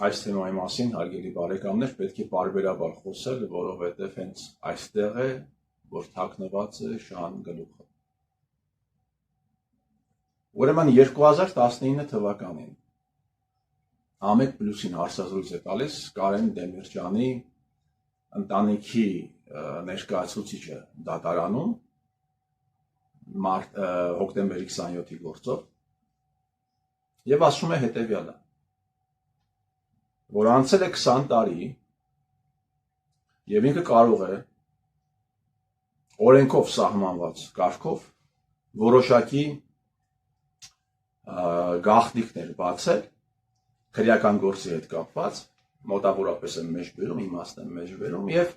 Այս թեմայի մասին հարգելի բարեկամներ պետք է բարբերաբար խոսել, որովհետև հենց այստեղ է, որ թաքնված է շան գլուխը։ Ուրեմն 2019 թվականին Ամեկ Պլյուսին հարցազրույց է տալիս Կարեն Դեմիրճյանի ընտանիքի ներկայացուցիչը դատարանում հոկտեմբերի 27-ի գործով եւ ասում է հետեւյալը, որ անցել է 20 տարի եւ ինքը կարող է օրենքով սահմանված կարգով որոշակի գաղտնիքներ բացել քրեական գործի հետ կապված, մոտավորապես եմ մեջ բերում, իմաստն եմ մեջ բերում եւ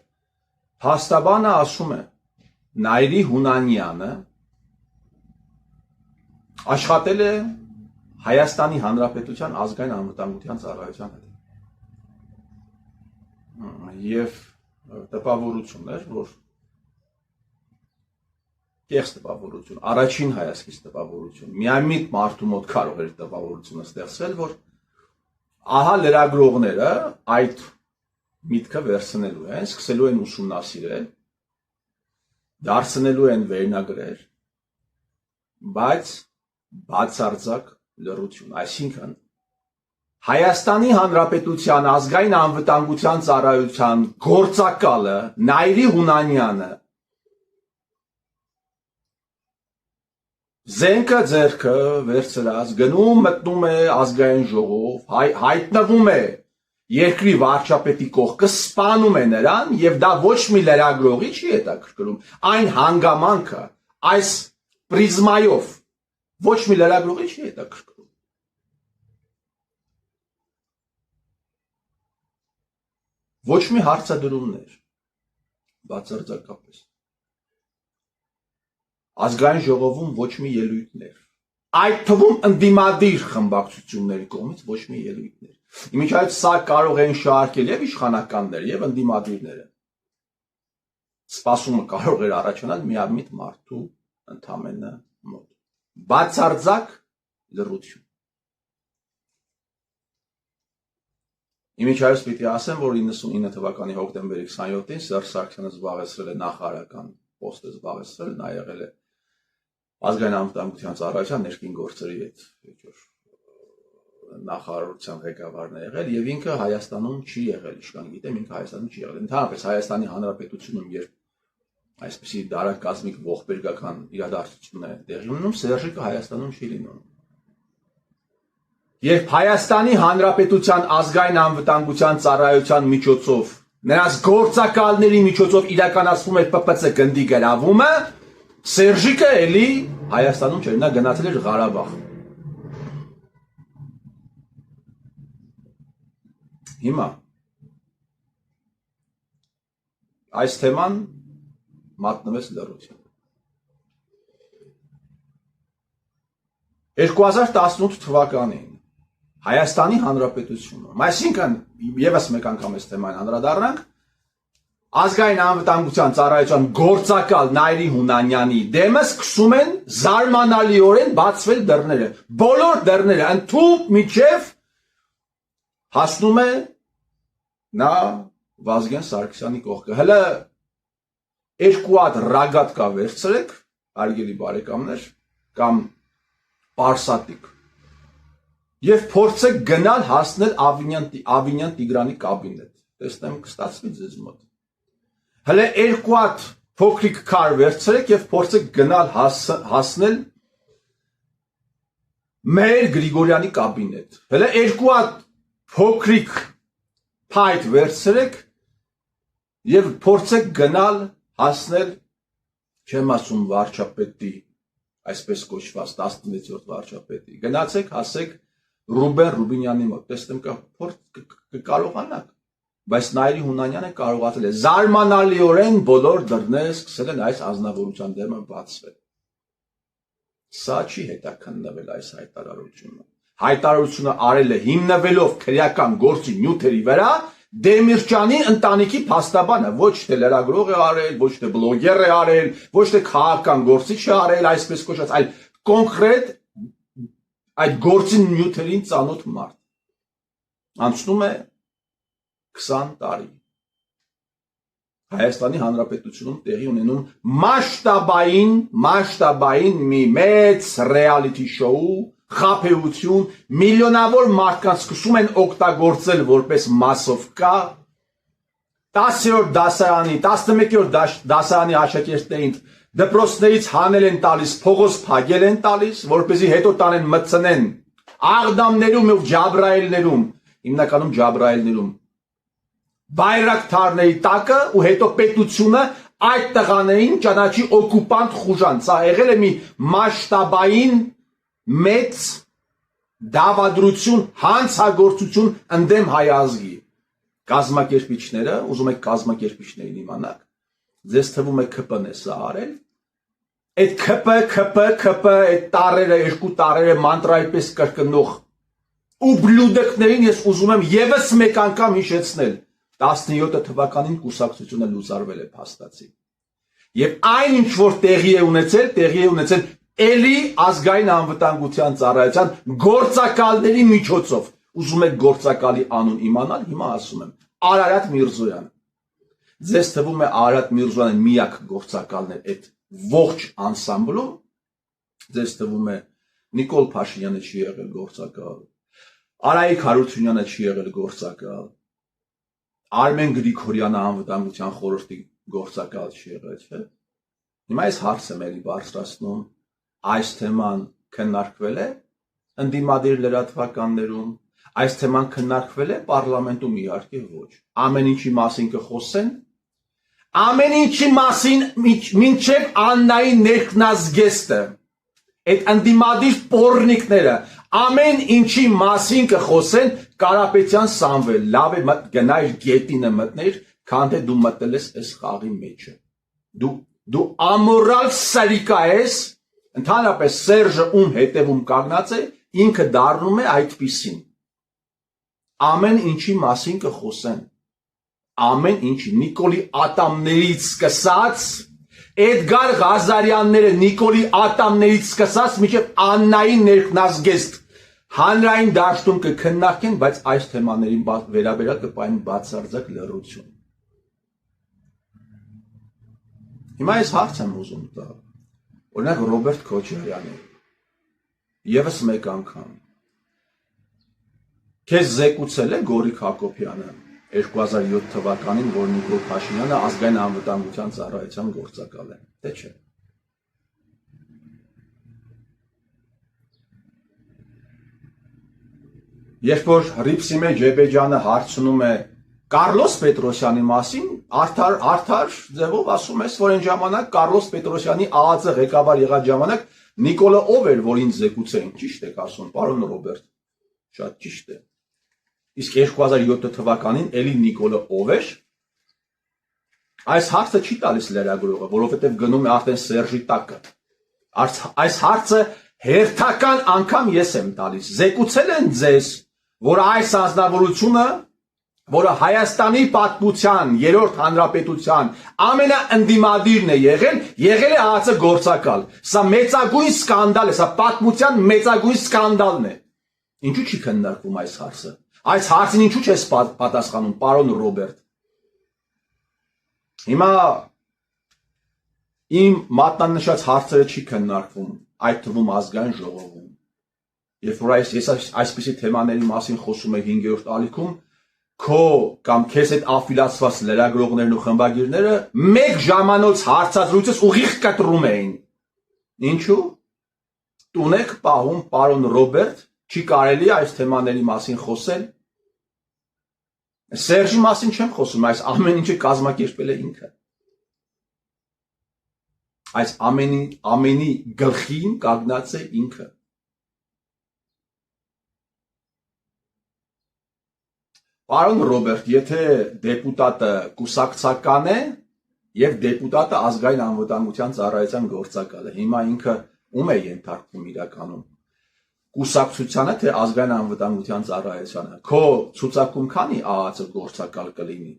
փաստաբանը ասում է Նայիրի Հունանյանը աշխատել է Հայաստանի Հանրապետության ազգային անվտանգության ծառայության հետ։ Եվ տպավորություն էր, որ կեղծ տպավորություն, առաջին հայացքից տպավորություն, միամիտ մարդու մոտ կարող էր տպավորությունը ստեղծվել, որ ահա լրագրողները այդ միտքը վերցնելու են, սկսելու են ուսումնասիրել, դարձնելու են վերնագրեր, բայց բացարձակ լռություն, այսինքն Հայաստանի Հանրապետության ազգային անվտանգության ծառայության գործակալը Նայիրի Հունանյանը զենքը ձեռքը վերցրած գնում մտնում է ազգային ժողով, հայտնվում է երկրի վարչապետի կողքը, սպանում է նրան եւ դա ոչ մի լրագրողի չի հետաքրքրում, այն հանգամանքը այս պրիզմայով ոչ մի լրագրողի չի հետաքրքրում։ Ոչ մի հարցադրումներ, բացարձակապես։ Ազգային ժողովում ոչ մի ելույթներ, այդ թվում ընդդիմադիր խմբակցությունների կողմից ոչ մի ելույթներ։ Իմիջիայլոց սա կարող են շարքել եւ իշխանականները եւ ընդդիմադիրները։ Սպասումը կարող էր առաջանալ միամիտ մարդու ընդամենը մոտ։ Բացարձակ լռություն։ Իմիջիայլոց պիտի ասեմ, որ 99 թվականի հոկտեմբերի 27-ին Սերժ Սարգսյանը զբաղեցրել է նախարարական պոստը զբաղեցրել, նա եղել է ազգային անվտանգության ծառայության ներքին գործերի հետ նախարարության ղեկավարն է եղել եւ ինքը Հայաստանում չի եղել, իշքան գիտեմ, ինքը Հայաստանում չի եղել։ Ընդհանրապես Հայաստանի Հանրապետությունում երբ այսպիսի դարակազմիկ ողբերգական իրադարձություն է տեղի ունենում, Սերժիկը Հայաստանում չի լինում։ Երբ Հայաստանի Հանրապետության ազգային անվտանգության ծառայության միջոցով նրանց գործակալների միջոցով իրականացվում է ՊՊՑ գնդի գրավումը, Սերժիկը էլի Հայաստանում չէր, նա գնացել էր Ղարաբաղ։ Հիմա այս թեման մատնվեց լռություն։ 2018 թվականին Հայաստանի Հանրապետությունում, այսինքն եւս մեկ անգամ այս թեմային անդրադառնանք, ազգային անվտանգության ծառայության գործակալ Նայիրի Հունանյանի դեմը սկսում են զարմանալիորեն բացվել դռները, բոլոր դռները ընդհուպ միջև հասնում է նա Վազգեն Սարգսյանի կողքը։ Հələ երկու հատ ռագատկա վերցրեք, հարգելի բարեկամներ, կամ պարսատիկ եւ փորձեք գնալ հասնել Ավինյան Տիգրանի կաբինետ։ Տեսնեմ կստացվի ձեզ մոտ։ Հələ երկու հատ փոքրիկ քար վերցրեք եւ փորձեք գնալ հասնել Մեհեր Գրիգորյանի կաբինետ։ Հələ երկու հատ փոքրիկ փայտ վերցրեք եւ փորձեք գնալ հասնել, չեմ ասում վարչապետի, այսպես կոչված 16-րդ վարչապետի։ Գնացեք, հասեք Ռուբեն Ռուբինյանի մոտ, տեսնեմ կկարողանաք, բայց Նայիրի Հունանյանը կարողացել է զարմանալիորեն բոլոր դռները սկսել են այս ազնվորության դեմը բացվել։ Սա չի հետաքննվել այս հայտարարությունը։ Հայտարարությունը արել է հիմնվելով քրեական գործի նյութերի վրա Դեմիրճյանի ընտանիքի փաստաբանը, ոչ թե լրագրող է արել, ոչ թե բլոգեր է արել, ոչ թե քաղաքական գործիչ է արել, այսպես կոչված, այլ կոնկրետ այդ գործի նյութերին ծանոթ մարդ։ Անցնում է 20 տարի։ Հայաստանի Հանրապետությունում տեղի ունենում մասշտաբային մի մեծ ռեալիթի շոու, խաբեություն, միլիոնավոր մարդկանց սկսում են օգտագործել որպես մասովկա, 10-րդ դասարանի, 11-րդ դասարանի աշակերտներին դպրոցներից հանել են տալիս, փողոց փագել են տալիս, որպեսզի հետո տանեն մտցնեն Աղդամներում ու Ջաբրայելներում, հիմնականում Ջաբրայելներում բայրակթարների տակը ու հետո պետությունը այդ տղաներին ճանաչի օկուպանտ խուժան։ Սա եղել է մի մասշտաբային մեծ դավադրություն, հանցագործություն ընդդեմ հայ ազգի։ Կազմակերպիչները, ուզում եք կազմակերպիչներին իմանաք, ձեզ թվում է ԿՊ-ն է սա արել։ Այդ ԿՊ, այդ տարերը, երկու տարերը մանտրայի պես կրկնող ուբլյուդեկներին ես ուզում եմ եւս մեկ անգամ հիշեցնել 17 թվականին կուսակցությունը լուծարվել է փաստացի։ Եվ այն ինչ որ տեղի է ունեցել էլի ազգային անվտանգության ծառայության գործակալների միջոցով։ Ուզում եք գործակալի անուն իմանալ, հիմա ասում եմ Արարատ Միրզոյան։ Ձեզ թվում է Արարատ Միրզոյանը միակ գործակալն է այդ ողջ անսամբլում, ձեզ թվում է Նիկոլ Փաշինյանը չի եղել գործակալ, Արայիկ Հարությունյանը չի եղել գործակալ, Արմեն Գրիգորյանը անվտանգության խորհրդի գործակալ չի եղել, չէ՞։ Հիմա այս հարցը մերի բարձրացնում, այս թեման քննարկվել է ընդդիմադիր լրատվականներում, այս թեման քննարկվել է պարլամենտում, իհարկե ոչ։ Ամեն ինչի մասին կխոսեն, ամեն ինչի մասին մինչև Աննայի ներքնազգեստը, այդ ընդդիմադիր պոռնիկները, ամեն ինչի մասին կխոսեն Կարապետյան Սամվել, լավ է գնայր գետինը մտներ, քան թե դու մտել ես այս խաղի մեջը։ Դու ամորալ սարիկա ես, ընդհանրապես Սերժը ում հետևում կանգնած է, ինքը դառնում է այդպիսին։ Ամեն ինչի մասին կխոսեն, ամեն ինչի, Նիկոլի Ատամներից սկսած, Էդգար Ղազարյանները Նիկոլի Ատամներից սկսած, մինչև Աննայի ներքնազգեստ, հանրային դաշտում կքննարկեն, բայց այս թեմաներին վերաբերյալ կպահեն բացարձակ լռություն։ Հիմա այս հարց եմ ուզում տալ, օրինակ Ռոբերտ Քոչարյանը, եւս մեկ անգամ, քեզ զեկուցել է Գորիկ Հակոբյանը 2007 թվականին, որ Նիկոլ Փաշինյանը ազգային անվտանգության ծառայության գործակալ է, թե չէ։ Երբ որ Ռիփսիմե Ջեբեջյանը հարցնում է Կարլոս Պետրոսյանի մասին, արդար ձևով ասում ես, որ այն ժամանակ Կարլոս Պետրոսյանի ԱԱԾ ղեկավար եղած ժամանակ Նիկոլը ով էր, որ ինձ զեկուցեին, ճիշտ եք ասում, պարոն Ռոբերտ, շատ ճիշտ է։ Իսկ 2007 թվականին էլի Նիկոլը ով էր։ Այս հարցը չի տալիս լրագրողը, որովհետև գնում է արդեն Սերժի տակը։ Այս հարցը հերթական անգամ ես եմ տալիս։ Զեկուցել են ձեզ, որ այս անձնավորությունը, որը Հայաստանի պատմության, երրորդ հանրապետության ամենաընդդիմադիրն է եղել է ԱԱԾ գործակալ։ Սա մեծագույն սկանդալ է, սա պատմության մեծագույն սկանդալն է։ Ինչու չի քննարկվում այս հարցը։ Այս հարցին ինչու չես պատասխանում, պարոն Ռոբերտ։ Հիմա իմ մատնանշած հարցերը չի քննարկվում, այդ թվում ազգային ժողովում։ Երբ որ ես այսպիսի թեմաների մասին խոսում եմ 5-րդ ալիքում, քո կամ քեզ հետ աֆիլացված լրագրողներն ու խմբագիրները մեկ ժամանոց հարցազրույցս ուղիղ կտրում էին։ Ինչու՞։ Տուն եք պահում, պարոն Ռոբերտ, չի կարելի այս թեմաների մասին խոսել։ Սերժի մասին չեմ խոսում, այս ամեն ինչը կազմակերպել է ինքը։ Այս ամենի գլխին կանգնած է ինքը։ Պարոն Ռոբերտ, եթե դեպուտատը կուսակցական է եւ դեպուտատը ազգային անվտանգության ծառայության գործակալ է, հիմա ինքը ում է ենթարկվում իրականում։ Կուսակցությանը թե ազգային անվտանգության ծառայությանը։ Քո ցուցակում քանի ԱԱԾ գործակալ կլինի։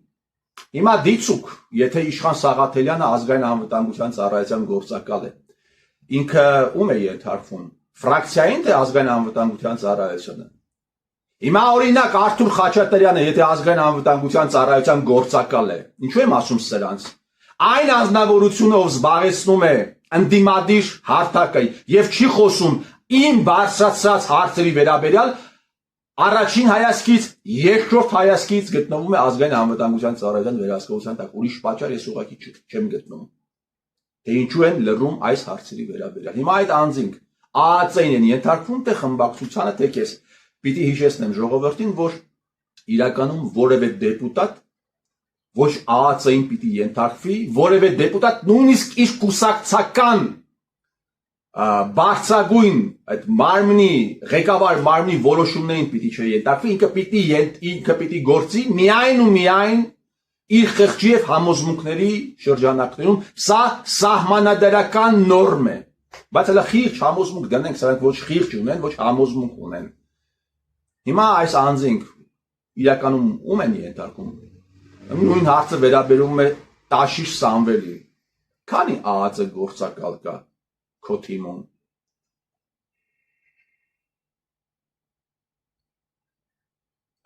Հիմա դիցուկ, եթե Իշխան Սաղաթելյանը ազգային անվտանգության ծառայության գործակալ է, ինքը ում է ենթարկվում։ Ֆրակցիային թե ազգային անվտանգության ծառայությանը։ Հիմա օրինակ Արթուր Խաչատրյանը, եթե ազգային անվտանգության ծառայության գործակալ է, ինչու եմ ասում սրանց, այն անձնավորությունը, ով զբաղեցնում է ընդդիմադիր հարթակը եւ չի խոսում իմ բարձրացած հարցերի վերաբերյալ, առաջին հայացքից, երկրորդ հայացքից գտնվում է ազգային անվտանգության ծառայության վերահսկողության տակ, ուրիշ պատճառ ես ուղղակի չեմ գտնում, թե ինչու են լռում այս հարցերի վերաբերյալ։ Հիմա այդ անձինք ԱԱԾ-ին են ենթարկվում, թե խմբակցությանը, թե քեզ։ Պիտի հիշեցնեմ ժողովրդին, որ իրականում որևէ դեպուտատ ոչ ԱԱԾ-ին պիտի ենթարկվի, որևէ դեպուտատ նույնիսկ իր կուսակցական բարձրագույն այդ մարմնի, ղեկավար մարմնի որոշումներին պիտի չենթարկվի, ինքը պիտի գործի միայն ու միայն իր խղճի եւ համոզմունքների շրջանակներում, սա սահմանադրական նորմ է, բայց հələ խիղճ համոզմունք դնենք, սրանք ոչ խիղճ ունեն, ոչ համոզմունք ունեն։ Հիմա այս անձինք իրականում ում են ենթարկում։ Նույն հարցը վերաբերում է Տաշիշ Սամվելի։ Քանի ԱԱԾ գործակալ կա քո թիմում։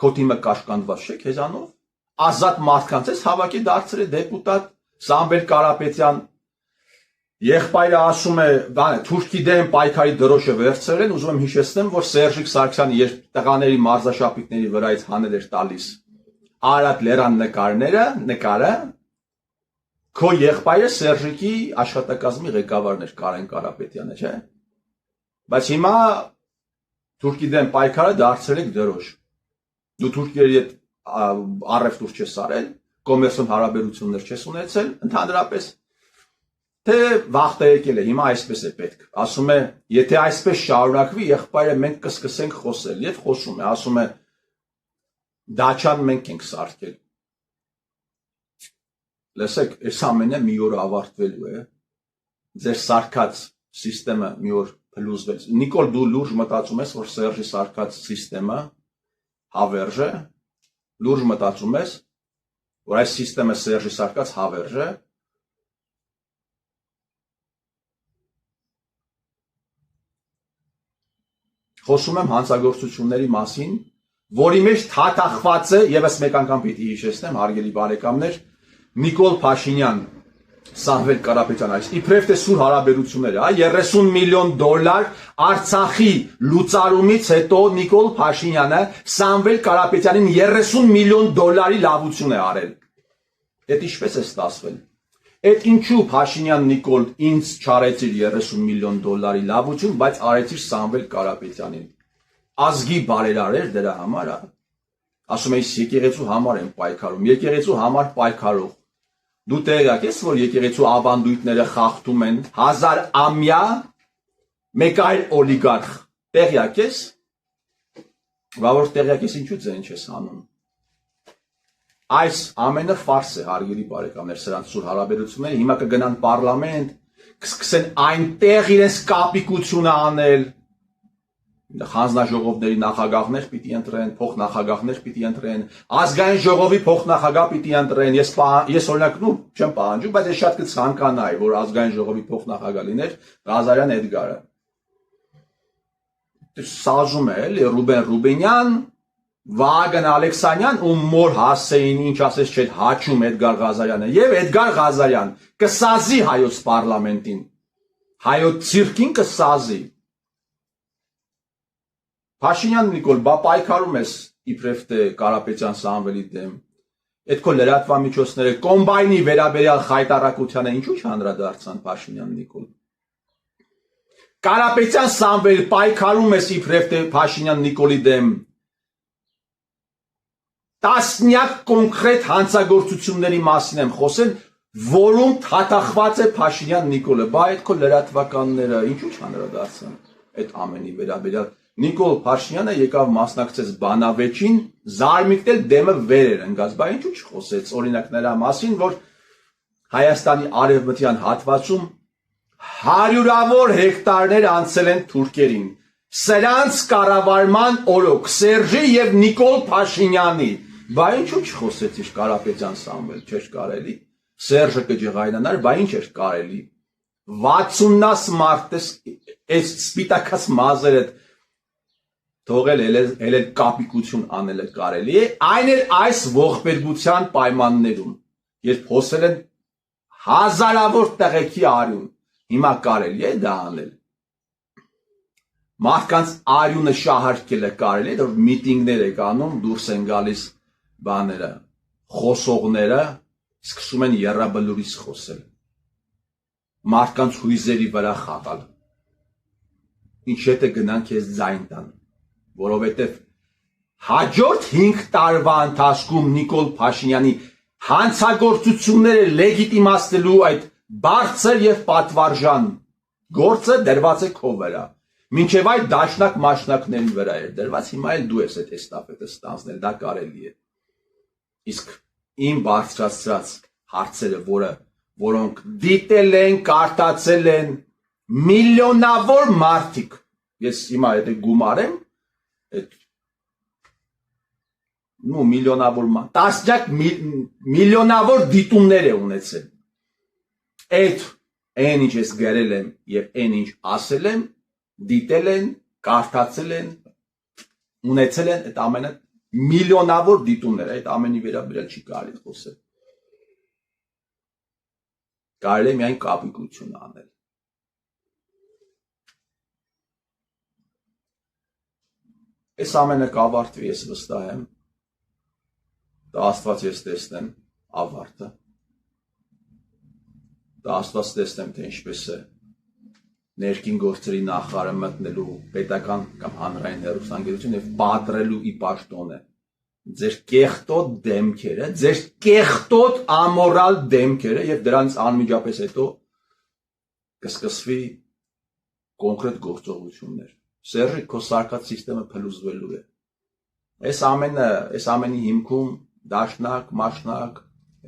Քո թիմը կաշկանդված չէ քեզանով։ Ազատ մարդկանց ես հավաքի դարձրել դեպուտատ Սամվել Կարապետյան։ Եղբայրը ասում է, թուրքի դեմ պայքարի դրոշը վերցրել են, ուզում եմ հիշեցնեմ, որ Սերժիկ Սարգսյանը երբ տղաների մարզաշապիկների վրայից հանել էր տալիս Արադ Լերան նկարը, քո եղբայրը Սերժիկի աշխատակազմի ղեկավարն էր Կարեն Կարապետյանը, չէ՞։ Բայց հիմա թուրքի դեմ պայքարը դարձրել եք դրոշ։ Դու թուրքերի հետ առևտուր չես արել, կոմերցիոն հարաբերություններ չես ունեցել, ընդհանրապես թե վախտը եկել է, հիմա այսպես է պետք։ Ասում է, եթե այսպես շարունակվի, եղբայրը մենք կսկսենք խոսել, եւ խոսում է, ասում է դաչան մենք ենք սարքել։ Լսեք, այս ամենը մի օր ավարտվելու է։ Ձեր սարքած սիստեմը մի օր փլուզվեց։ Նիկոլ, դու լուրջ մտածում ես, որ Սերժի սարքած սիստեմը հավերժ է, լուրջ մտածում ես, որ այս սիստեմը Սերժի սարքած հավերժ է։ Խոսում եմ հանցագործությունների մասին, որի մեջ թաթախված է, եւս մեկ անգամ պիտի հիշեցնեմ, հարգելի բարեկամներ, Նիկոլ Փաշինյան, Սամվել Կարապետյան, այս իբրև թե սուր հարաբերությունները, 30 միլիոն դոլար Արցախի լուծարումից հետո Նիկոլ Փաշինյանը Սամվել Կարապետյանին 30 միլիոն դոլարի լավություն է արել։ Այդ ինչպես է ստացվել։ Այդ ինչու Փաշինյան Նիկոլ ինձ չարեցիր 30 միլիոն դոլարի լավություն, բայց արեցիր Սամվել Կարապետյանին։ Ազգի բարերար դրա համար, ասում ես եկեղեցու համար եմ պայքարում, եկեղեցու համար պայքարող։ Դու տեղյակ ես, որ եկեղեցու ավանդույթները խախտում են 1000 ամյա մեկ այլ օլիգարխ։ Տեղյակ ես։ Որ տեղյակ ես, ինչու ձեն չես անում։ Այս ամենը ֆարս է, հարգելի բարեկամներ, սրանց սուր հարաբերությունները, հիմա կգնան պարլամենտ, կսկսեն այնտեղ իրենց կապիկությունը անել, հանձնաժողովների նախագահներ պիտի ընտրեն, փոխնախագահներ պիտի ընտրեն, ազգային ժողովի փոխնախագահ պիտի ընտրեն, ես օրինակ չեմ պահանջում, բայց ես շատ կցանկանայի, որ ազգային ժողովի փոխնախագահ լիներ Ղազարյան Էդգարը։ Սազում է, էլի Ռուբեն Ռուբենյան, Վագն Ալեքսանյան ու մոր հասեին ինչ ասես չէ հաչում Էդգար Ղազարյանը եւ Էդգար Ղազարյան կսազի հայոց պարլամենտին հայոց ցիրկին կսազի Փաշինյան Նիկոլ բա պայքարում ես իբրև թե Կարապետյան Սամվելի դեմ այդ քո լրատվամիջոցները կոմբայնի վերաբերյալ խայտարակությանը ինչու չանդրադարձան Փաշինյան Նիկոլ Կարապետյան Սամվել պայքարում ես իբրև թե Փաշինյան Նիկոլի դեմ Տասնյակ կոնկրետ հանցագործությունների մասին եմ խոսել, որում թաթախված է Փաշինյան Նիկոլը, բա այդ քո լրատվականները ինչու չանդրադարձան այդ ամենի վերաբերյալ Նիկոլ Փաշինյանը եկավ մասնակցեց բանավեճին, զարմիկն էլ դեմը վեր էր ընկած, բա ինչու չխոսեց օրինակ նրա մասին, որ Հայաստանի արևմտյան հատվածում հարյուրավոր հեկտարներ անցել են թուրքերին։ Սրանց կառավարման օրոք Սերժի եւ Նիկոլ Փաշինյանի Բա ինչու չխոսեցիր Կարապետյան Սամվել, չէր կարելի, Սերժը կջղայնանար, բա ինչ էր կարելի, 60-ս մարդես, այս սպիտակած մազերը թողել էլ կապիկություն անելը կարելի է, այն էլ այս ողբերգության պայմաններում, երբ հոսել են հազարավոր տեղեքի արյուն, հիմա կարելի է դա անել։ Մարդկանց արյունը շահարկելը կարելի է, որ միտինգներ եք անում, դուրս են գալիս բաները, խոսողները, սկսում են եռաբլուրից խոսել, մարդկանց հույզերի վրա խաղալ, ինչ հետ է գնան քեզ ձայն տան, որովհետև հաջորդ 5 տարվա ընթացքում Նիկոլ Փաշինյանի հանցագործությունները լեգիտիմացնելու այդ բարձր եւ պատվարժան գործը դրված է քո վրա, մինչև այդ դաշնակ մաշնակների վրա էր դրված, հիմա էլ դու ես այդ էստաֆետը ստանձնել, դա կարելի է։ Իսկ իմ բարձրացրած հարցերը, որոնք դիտել են, կարդացել են միլիոնավոր մարդիկ, ես հիմա եթե գումարեմ, այդ տասնյակ միլիոնավոր դիտումներ է ունեցել։ Այդ այն ինչ ես գրել եմ եւ այն ինչ ասել եմ, դիտել են, կարդացել են, ունեցել են այդ ամենը միլիոնավոր դիտումներ, այդ ամենի վերաբերյալ չի կարելի խոսել։ Կարելի է միայն կապիկություն անել։ Այս ամենը կավարտվի, ես վստահ եմ։ Դա Աստված ես տեսնեմ ավարտը։ Դա Աստված տեսնեմ, թե ինչպես է ներքին գործերի նախարարը մտնելու պետական կամ հանրային հեռուստաընկերություն եւ պատրելու ի պաշտոն է ձեր կեղտոտ դեմքերը, ձեր կեղտոտ ամորալ դեմքերը եւ դրանից անմիջապես հետո կսկսվի կոնկրետ գործողություններ։ Սերժի, քո սարկած համակարգը փլուզվելու է։ Այս ամենի հիմքում դաշնակ, մաշնակ,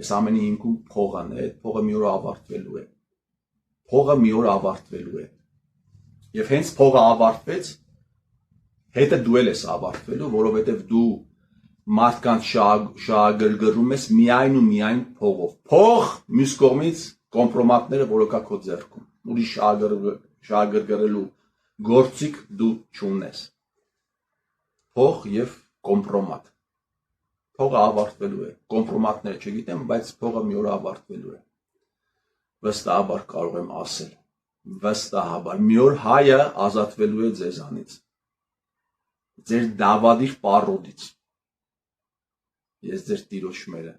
այս ամենի հիմքում փողն է, այդ փողը մի օր ավարտվելու է։ Փողը մի օր ավարտվելու է։ Եվ հենց փողը ավարտվեց, հետը դու ես ավարտվելու, որովհետև դու մարդկանց շահագրգռում ես միայն ու միայն փողով։ Փող մյուս կողմից կոմպրոմատները, որը կա քո ձեռքում։ Ուրիշ շահագրգռելու գործիք դու չունես։ Փող եւ կոմպրոմատ։ Փողը ավարտվելու է, կոմպրոմատները չգիտեմ, բայց փողը մի օր ավարտվելու է։ Վստահաբար կարող եմ ասել, վստահաբար, մի օր հայը ազատվելու է ձեզանից, ձեր դավադիր պառոդից, ես ձեր տիրոջմերը,